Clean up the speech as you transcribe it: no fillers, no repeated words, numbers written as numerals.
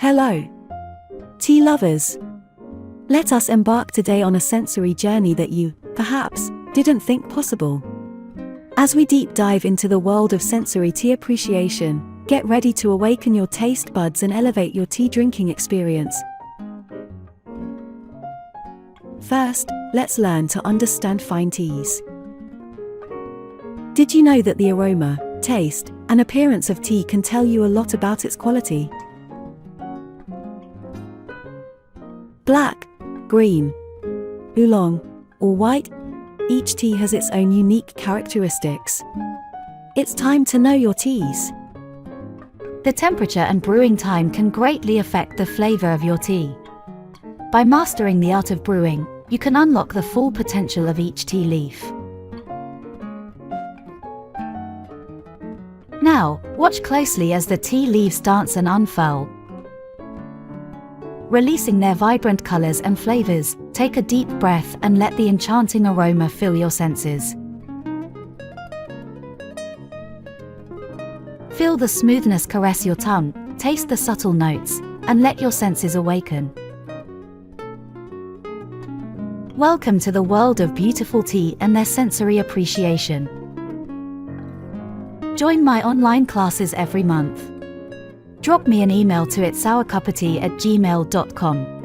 Hello, tea lovers. Let us embark today on a sensory journey that you, perhaps, didn't think possible. As we deep dive into the world of sensory tea appreciation, get ready to awaken your taste buds and elevate your tea drinking experience. First, let's learn to understand fine teas. Did you know that the aroma, taste, and appearance of tea can tell you a lot about its quality? Black, green, oolong, or white, each tea has its own unique characteristics. It's time to know your teas. The temperature and brewing time can greatly affect the flavor of your tea. By mastering the art of brewing, you can unlock the full potential of each tea leaf. Now, watch closely as the tea leaves dance and unfurl. Releasing their vibrant colors and flavors, take a deep breath and let the enchanting aroma fill your senses. Feel the smoothness caress your tongue, taste the subtle notes, and let your senses awaken. Welcome to the world of beautiful tea and their sensory appreciation. Join my online classes every month. Drop me an email to itsourcupoftea@gmail.com.